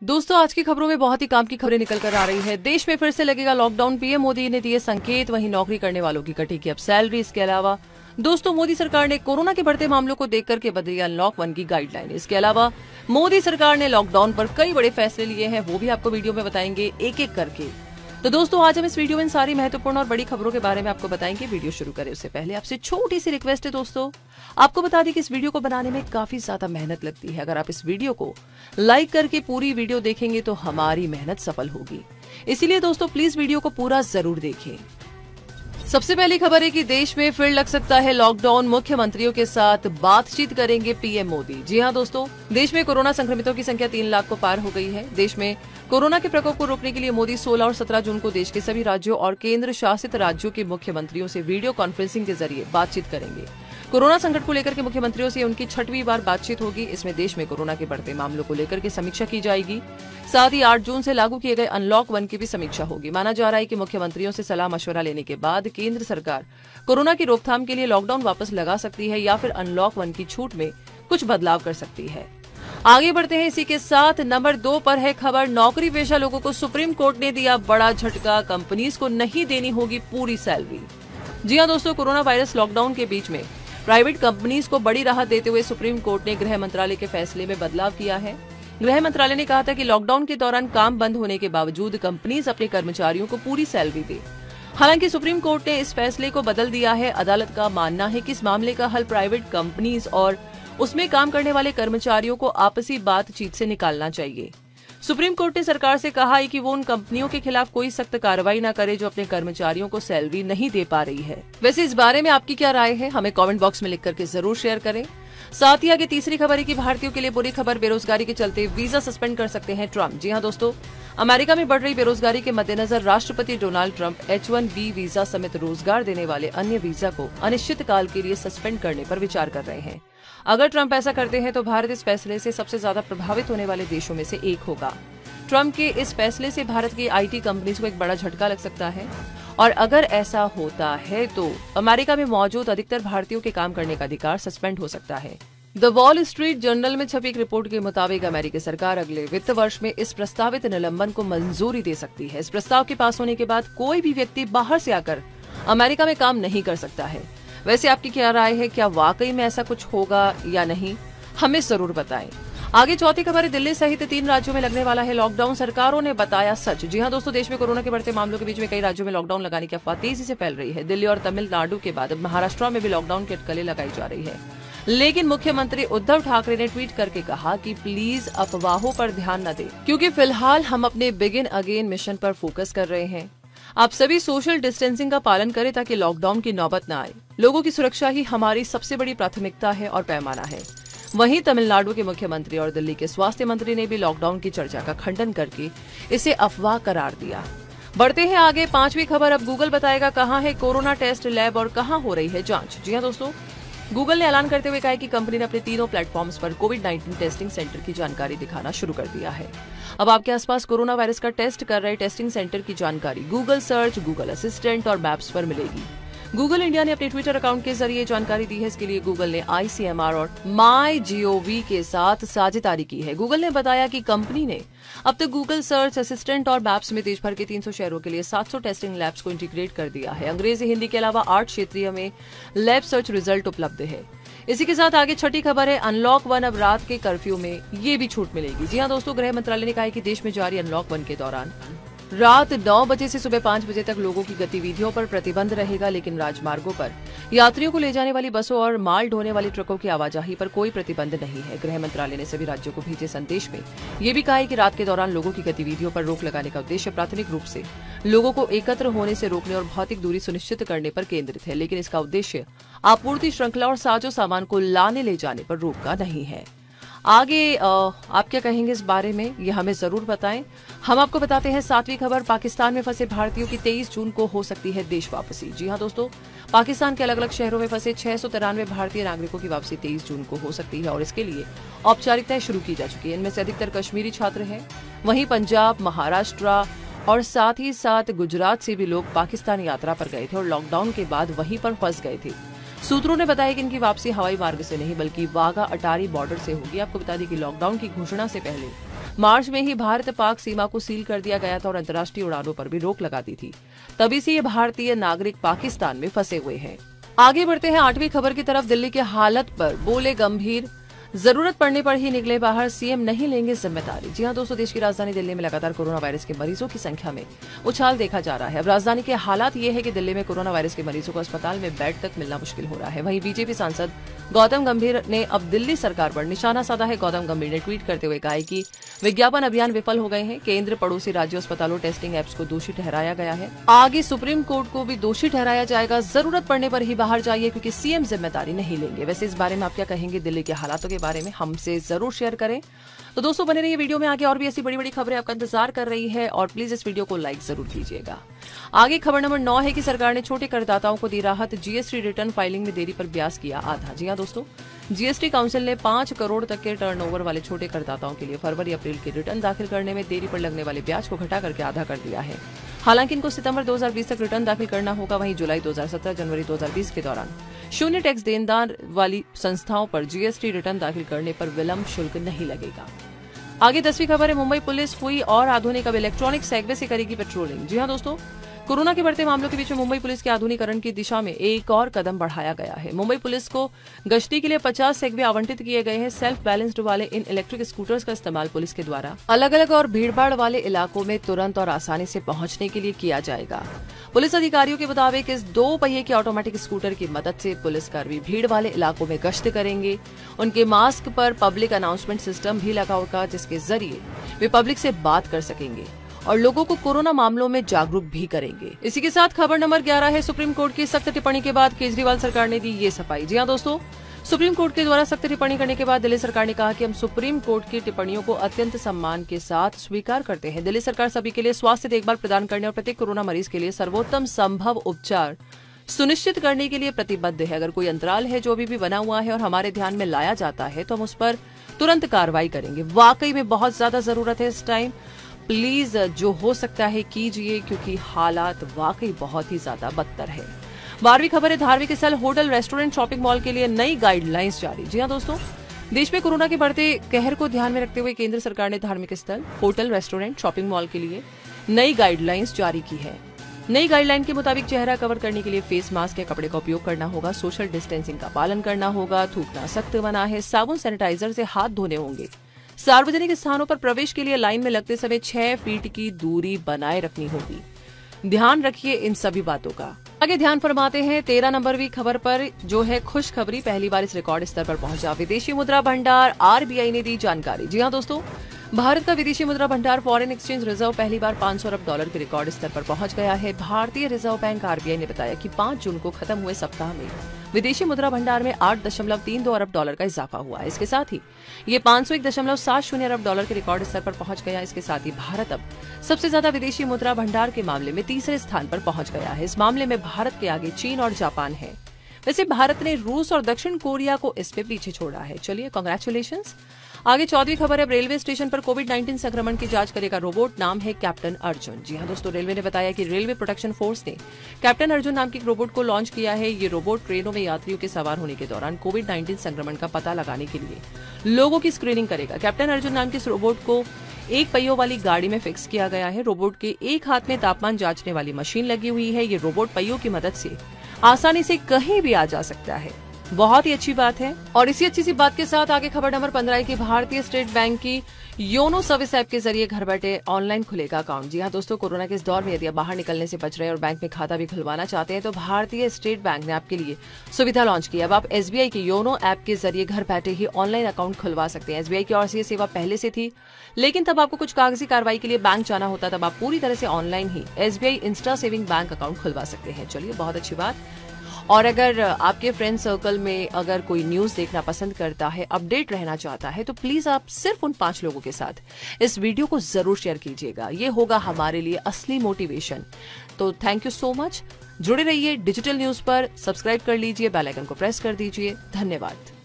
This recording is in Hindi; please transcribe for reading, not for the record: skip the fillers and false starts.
दोस्तों, आज की खबरों में बहुत ही काम की खबरें निकल कर आ रही है। देश में फिर से लगेगा लॉकडाउन, पीएम मोदी ने दिए संकेत। वहीं नौकरी करने वालों की कटेगी अब सैलरी। इसके अलावा दोस्तों, मोदी सरकार ने कोरोना के बढ़ते मामलों को देखकर के बदली अनलॉक 1 की गाइडलाइन। इसके अलावा मोदी सरकार ने लॉकडाउन पर कई बड़े फैसले लिए हैं, वो भी आपको वीडियो में बताएंगे एक एक करके। तो दोस्तों, आज हम इस वीडियो में इन सारी महत्वपूर्ण और बड़ी खबरों के बारे में आपको बताएंगे। वीडियो शुरू करें उससे पहले आपसे छोटी सी रिक्वेस्ट है दोस्तों, आपको बता दें कि इस वीडियो को बनाने में काफी ज्यादा मेहनत लगती है। अगर आप इस वीडियो को लाइक करके पूरी वीडियो देखेंगे तो हमारी मेहनत सफल होगी। इसीलिए दोस्तों, प्लीज वीडियो को पूरा जरूर देखें। सबसे पहली खबर है कि देश में फिर लग सकता है लॉकडाउन, मुख्यमंत्रियों के साथ बातचीत करेंगे पीएम मोदी। जी हां दोस्तों, देश में कोरोना संक्रमितों की संख्या 3 लाख को पार हो गई है। देश में कोरोना के प्रकोप को रोकने के लिए मोदी 16 और 17 जून को देश के सभी राज्यों और केंद्र शासित राज्यों के मुख्यमंत्रियों से वीडियो कॉन्फ्रेंसिंग के जरिए बातचीत करेंगे। कोरोना संकट को लेकर के मुख्यमंत्रियों से उनकी 6वीं बार बातचीत होगी। इसमें देश में कोरोना के बढ़ते मामलों को लेकर के समीक्षा की जाएगी। साथ ही 8 जून से लागू किए गए अनलॉक 1 की भी समीक्षा होगी। माना जा रहा है कि मुख्यमंत्रियों से सलाह मशवरा लेने के बाद केंद्र सरकार कोरोना की रोकथाम के लिए लॉकडाउन वापस लगा सकती है या फिर अनलॉक 1 की छूट में कुछ बदलाव कर सकती है। आगे बढ़ते हैं। इसी के साथ नंबर 2 पर है खबर, नौकरी पेशा लोगों को सुप्रीम कोर्ट ने दिया बड़ा झटका, कंपनीज को नहीं देनी होगी पूरी सैलरी। जी हां दोस्तों, कोरोना वायरस लॉकडाउन के बीच में प्राइवेट कंपनीज को बड़ी राहत देते हुए सुप्रीम कोर्ट ने गृह मंत्रालय के फैसले में बदलाव किया है। गृह मंत्रालय ने कहा था कि लॉकडाउन के दौरान काम बंद होने के बावजूद कंपनीज अपने कर्मचारियों को पूरी सैलरी दे। हालांकि सुप्रीम कोर्ट ने इस फैसले को बदल दिया है। अदालत का मानना है कि इस मामले का हल प्राइवेट कंपनीज और उसमें काम करने वाले कर्मचारियों को आपसी बातचीत से निकालना चाहिए। सुप्रीम कोर्ट ने सरकार से कहा है कि वो उन कंपनियों के खिलाफ कोई सख्त कार्रवाई न करे जो अपने कर्मचारियों को सैलरी नहीं दे पा रही है। वैसे इस बारे में आपकी क्या राय है, हमें कमेंट बॉक्स में लिख करके जरूर शेयर करें। साथ ही आगे तीसरी खबर है कि भारतीयों के लिए बुरी खबर, बेरोजगारी के चलते वीजा सस्पेंड कर सकते हैं ट्रंप। जी हां दोस्तों, अमेरिका में बढ़ रही बेरोजगारी के मद्देनजर राष्ट्रपति डोनाल्ड ट्रंप H-1B वीजा समेत रोजगार देने वाले अन्य वीजा को अनिश्चित काल के लिए सस्पेंड करने पर विचार कर रहे हैं। अगर ट्रंप ऐसा करते हैं तो भारत इस फैसले से सबसे ज्यादा प्रभावित होने वाले देशों में से एक होगा। ट्रंप के इस फैसले से भारत की IT कंपनीज को एक बड़ा झटका लग सकता है और अगर ऐसा होता है तो अमेरिका में मौजूद अधिकतर भारतीयों के काम करने का अधिकार सस्पेंड हो सकता है। द वॉल स्ट्रीट जर्नल में छपी एक रिपोर्ट के मुताबिक अमेरिकी सरकार अगले वित्त वर्ष में इस प्रस्तावित निलंबन को मंजूरी दे सकती है। इस प्रस्ताव के पास होने के बाद कोई भी व्यक्ति बाहर से आकर अमेरिका में काम नहीं कर सकता है। वैसे आपकी क्या राय है, क्या वाकई में ऐसा कुछ होगा या नहीं, हमें जरूर बताएं। आगे चौथी खबर है, दिल्ली सहित 3 राज्यों में लगने वाला है लॉकडाउन, सरकारों ने बताया सच। जी हां दोस्तों, देश में कोरोना के बढ़ते मामलों के बीच में कई राज्यों में लॉकडाउन लगाने की अफवाह तेजी से फैल रही है। दिल्ली और तमिलनाडु के बाद अब महाराष्ट्र में भी लॉकडाउन की अटकलें लगाई जा रही है। लेकिन मुख्यमंत्री उद्धव ठाकरे ने ट्वीट करके कहा कि प्लीज अफवाहों पर ध्यान न दें, क्योंकि फिलहाल हम अपने बिगिन अगेन मिशन पर फोकस कर रहे हैं। आप सभी सोशल डिस्टेंसिंग का पालन करें ताकि लॉकडाउन की नौबत न आए। लोगों की सुरक्षा ही हमारी सबसे बड़ी प्राथमिकता है और पैमाना है। वहीं तमिलनाडु के मुख्यमंत्री और दिल्ली के स्वास्थ्य मंत्री ने भी लॉकडाउन की चर्चा का खंडन करके इसे अफवाह करार दिया। बढ़ते हैं आगे। 5वीं खबर, अब गूगल बताएगा कहां है कोरोना टेस्ट लैब और कहां हो रही है जांच। जी हां दोस्तों, गूगल ने ऐलान करते हुए कहा है कि कंपनी ने अपने तीनों प्लेटफॉर्म्स पर कोविड-19 टेस्टिंग सेंटर की जानकारी दिखाना शुरू कर दिया है। अब आपके आसपास कोरोना वायरस का टेस्ट कर रहे टेस्टिंग सेंटर की जानकारी गूगल सर्च, गूगल असिस्टेंट और मैप्स पर मिलेगी। गूगल इंडिया ने अपने ट्विटर अकाउंट के जरिए जानकारी दी है। इसके लिए गूगल ने ICMR और MyGov के साथ साझेदारी की है। गूगल ने बताया कि कंपनी ने अब तक गूगल सर्च, असिस्टेंट और मैप्स में देश भर के 300 शहरों के लिए 700 टेस्टिंग लैब्स को इंटीग्रेट कर दिया है। अंग्रेजी, हिंदी के अलावा 8 क्षेत्रीय में लैब सर्च रिजल्ट उपलब्ध है। इसी के साथ आगे छठी खबर है, अनलॉक 1 अब रात के कर्फ्यू में ये भी छूट मिलेगी। जी हां दोस्तों, गृह मंत्रालय ने कहा है कि देश में जारी अनलॉक 1 के दौरान रात 9 बजे से सुबह 5 बजे तक लोगों की गतिविधियों पर प्रतिबंध रहेगा, लेकिन राजमार्गों पर यात्रियों को ले जाने वाली बसों और माल ढोने वाली ट्रकों की आवाजाही पर कोई प्रतिबंध नहीं है। गृह मंत्रालय ने सभी राज्यों को भेजे संदेश में ये भी कहा है कि रात के दौरान लोगों की गतिविधियों पर रोक लगाने का उद्देश्य प्राथमिक रूप से लोगों को एकत्र होने से रोकने और भौतिक दूरी सुनिश्चित करने पर केंद्रित है, लेकिन इसका उद्देश्य आपूर्ति श्रृंखला और साजो सामान को लाने ले जाने पर रोक का नहीं है। आगे आप क्या कहेंगे इस बारे में, ये हमें जरूर बताएं। हम आपको बताते हैं 7वीं खबर, पाकिस्तान में फंसे भारतीयों की 23 जून को हो सकती है देश वापसी। जी हां दोस्तों, पाकिस्तान के अलग अलग शहरों में फंसे 693 भारतीय नागरिकों की वापसी 23 जून को हो सकती है और इसके लिए औपचारिकताएं शुरू की जा चुकी है। इनमें से अधिकतर कश्मीरी छात्र हैं। वहीं पंजाब, महाराष्ट्र और साथ ही साथ गुजरात से भी लोग पाकिस्तान यात्रा पर गए थे और लॉकडाउन के बाद वहीं पर फंस गए थे। सूत्रों ने बताया कि इनकी वापसी हवाई मार्ग से नहीं बल्कि वाघा अटारी बॉर्डर से होगी। आपको बता दें कि लॉकडाउन की घोषणा से पहले मार्च में ही भारत पाक सीमा को सील कर दिया गया था और अंतर्राष्ट्रीय उड़ानों पर भी रोक लगा दी थी। तभी से ये भारतीय नागरिक पाकिस्तान में फंसे हुए हैं। आगे बढ़ते हैं 8वीं खबर की तरफ। दिल्ली की हालत पर बोले गंभीर, जरूरत पड़ने पर ही निकले बाहर, सीएम नहीं लेंगे जिम्मेदारी। जी हां दोस्तों, देश की राजधानी दिल्ली में लगातार कोरोना वायरस के मरीजों की संख्या में उछाल देखा जा रहा है। अब राजधानी के हालात ये है कि दिल्ली में कोरोना वायरस के मरीजों को अस्पताल में बेड तक मिलना मुश्किल हो रहा है। वहीं बीजेपी सांसद गौतम गंभीर ने अब दिल्ली सरकार पर निशाना साधा है। गौतम गंभीर ने ट्वीट करते हुए कहा है कि विज्ञापन अभियान विफल हो गए हैं। केंद्र, पड़ोसी राज्यों, अस्पतालों, टेस्टिंग एप्स को दोषी ठहराया गया है। आगे सुप्रीम कोर्ट को भी दोषी ठहराया जाएगा। जरूरत पड़ने पर ही बाहर जाइए क्योंकि सीएम जिम्मेदारी नहीं लेंगे। वैसे इस बारे में आप क्या कहेंगे? दिल्ली के हालातों के बारे में हमसे जरूर शेयर करें। तो दोस्तों बने रहिए वीडियो में, आगे और भी ऐसी बड़ी बड़ी खबरें आपका इंतजार कर रही है और प्लीज इस वीडियो को लाइक जरूर कीजिएगा। आगे खबर नंबर 9 है कि सरकार ने छोटे करदाताओं को दी राहत। जीएसटी रिटर्न फाइलिंग में देरी पर ब्याज किया आधा। जी हां दोस्तों, जीएसटी काउंसिल ने 5 करोड़ तक के टर्नओवर वाले छोटे करदाताओं के लिए फरवरी अप्रैल के रिटर्न दाखिल करने में देरी पर लगने वाले ब्याज को घटा करके आधा कर दिया है। हालांकि इनको सितंबर 2020 तक रिटर्न दाखिल करना होगा। वहीं जुलाई 2017, जनवरी 2020 के दौरान शून्य टैक्स देनदार वाली संस्थाओं पर जीएसटी रिटर्न दाखिल करने पर विलंब शुल्क नहीं लगेगा। आगे 10वीं खबर है, मुंबई पुलिस हुई और आधुनिक, अब इलेक्ट्रॉनिक सेगवे से करेगी पेट्रोलिंग। जी हां दोस्तों, कोरोना के बढ़ते मामलों के बीच में मुंबई पुलिस के आधुनिकीकरण की दिशा में एक और कदम बढ़ाया गया है। मुंबई पुलिस को गश्ती के लिए 50 सेगवे आवंटित किए गए हैं। सेल्फ बैलेंस्ड वाले इन इलेक्ट्रिक स्कूटर्स का इस्तेमाल पुलिस के द्वारा अलग अलग और भीड़भाड़ वाले इलाकों में तुरंत और आसानी से पहुंचने के लिए किया जाएगा। पुलिस अधिकारियों के मुताबिक इस 2 पहिए के ऑटोमेटिक स्कूटर की मदद से पुलिसकर्मी भीड़ वाले इलाकों में गश्त करेंगे। उनके मास्क पर पब्लिक अनाउंसमेंट सिस्टम भी लगा होगा, जिसके जरिए वे पब्लिक से बात कर सकेंगे और लोगों को कोरोना मामलों में जागरूक भी करेंगे। इसी के साथ खबर नंबर 11 है, सुप्रीम कोर्ट की सख्त टिप्पणी के बाद केजरीवाल सरकार ने दी ये सफाई। जी हां दोस्तों, सुप्रीम कोर्ट के द्वारा सख्त टिप्पणी करने के बाद दिल्ली सरकार ने कहा कि हम सुप्रीम कोर्ट की टिप्पणियों को अत्यंत सम्मान के साथ स्वीकार करते हैं। दिल्ली सरकार सभी के लिए स्वास्थ्य देखभाल प्रदान करने और प्रत्येक कोरोना मरीज के लिए सर्वोत्तम संभव उपचार सुनिश्चित करने के लिए प्रतिबद्ध है। अगर कोई अंतराल है जो अभी भी बना हुआ है और हमारे ध्यान में लाया जाता है तो हम उस पर तुरंत कार्रवाई करेंगे। वाकई में बहुत ज्यादा जरूरत है इस टाइम। प्लीज जो हो सकता है कीजिए क्योंकि हालात वाकई बहुत ही ज्यादा बदतर है। 12वीं खबर है, धार्मिक स्थल, होटल, रेस्टोरेंट, शॉपिंग मॉल के लिए नई गाइडलाइंस जारी। जी हां दोस्तों, देश में कोरोना के बढ़ते कहर को ध्यान में रखते हुए केंद्र सरकार ने धार्मिक स्थल, होटल, रेस्टोरेंट, शॉपिंग मॉल के लिए नई गाइडलाइंस जारी की है। नई गाइडलाइन के मुताबिक चेहरा कवर करने के लिए फेस मास्क या कपड़े का उपयोग करना होगा। सोशल डिस्टेंसिंग का पालन करना होगा। थूकना सख्त मना है। साबुन, सैनिटाइजर से हाथ धोने होंगे। सार्वजनिक स्थानों पर प्रवेश के लिए लाइन में लगते समय 6 फीट की दूरी बनाए रखनी होगी। ध्यान रखिए इन सभी बातों का। आगे ध्यान फरमाते हैं 13 नंबरवीं खबर पर, जो है खुशखबरी, पहली बार इस रिकॉर्ड स्तर पर पहुंचा विदेशी मुद्रा भंडार। आरबीआई ने दी जानकारी। जी हां दोस्तों, भारत का विदेशी मुद्रा भंडार फॉरेन एक्सचेंज रिजर्व पहली बार 500 अरब डॉलर के रिकॉर्ड स्तर पर पहुंच गया है। भारतीय रिजर्व बैंक आरबीआई ने बताया कि 5 जून को खत्म हुए सप्ताह में विदेशी मुद्रा भंडार में 8.32 अरब डॉलर का इजाफा हुआ है। इसके साथ ही ये 501.70 अरब डॉलर के रिकॉर्ड स्तर पर पहुंच गया। इसके साथ ही भारत अब सबसे ज्यादा विदेशी मुद्रा भंडार के मामले में तीसरे स्थान पर पहुंच गया है। इस मामले में भारत के आगे चीन और जापान है। वैसे भारत ने रूस और दक्षिण कोरिया को इस पे पीछे छोड़ा है। चलिए, कांग्रेचुलेशंस। आगे 14वीं खबर है, रेलवे स्टेशन पर कोविड-19 संक्रमण की जांच करेगा रोबोट। नाम है कैप्टन अर्जुन। जी हां दोस्तों, रेलवे ने बताया कि रेलवे प्रोटेक्शन फोर्स ने कैप्टन अर्जुन नाम के एक रोबोट को लॉन्च किया है। ये रोबोट ट्रेनों में यात्रियों के सवार होने के दौरान कोविड-19 संक्रमण का पता लगाने के लिए लोगों की स्क्रीनिंग करेगा। कैप्टन अर्जुन नाम के इस रोबोट को एक पहियों वाली गाड़ी में फिक्स किया गया है। रोबोट के एक हाथ में तापमान जांचने वाली मशीन लगी हुई है। ये रोबोट पहियों की मदद से आसानी से कहीं भी आ जा सकता है। बहुत ही अच्छी बात है। और इसी अच्छी सी बात के साथ आगे खबर नंबर 15 की, भारतीय स्टेट बैंक की योनो सर्विस ऐप के जरिए घर बैठे ऑनलाइन खुलेगा अकाउंट। जी हां दोस्तों, कोरोना के इस दौर में यदि आप बाहर निकलने से बच रहे हैं और बैंक में खाता भी खुलवाना चाहते हैं तो भारतीय स्टेट बैंक ने आपके लिए सुविधा लॉन्च की। अब आप एसबीआई की योनो ऐप के जरिए घर बैठे ही ऑनलाइन अकाउंट खुलवा सकते हैं। एसबीआई की ओर से ये सेवा पहले से थी, लेकिन तब आपको कुछ कागजी कार्रवाई के लिए बैंक जाना होता। तब आप पूरी तरह से ऑनलाइन ही SBI Insta saving bank account खुलवा सकते हैं। चलिए, बहुत अच्छी बात। और अगर आपके फ्रेंड सर्कल में अगर कोई न्यूज देखना पसंद करता है, अपडेट रहना चाहता है, तो प्लीज आप सिर्फ उन 5 लोगों के साथ इस वीडियो को जरूर शेयर कीजिएगा। ये होगा हमारे लिए असली मोटिवेशन। तो थैंक यू सो मच। जुड़े रहिए डिजिटल न्यूज पर, सब्सक्राइब कर लीजिए, बेल आइकन को प्रेस कर दीजिए। धन्यवाद।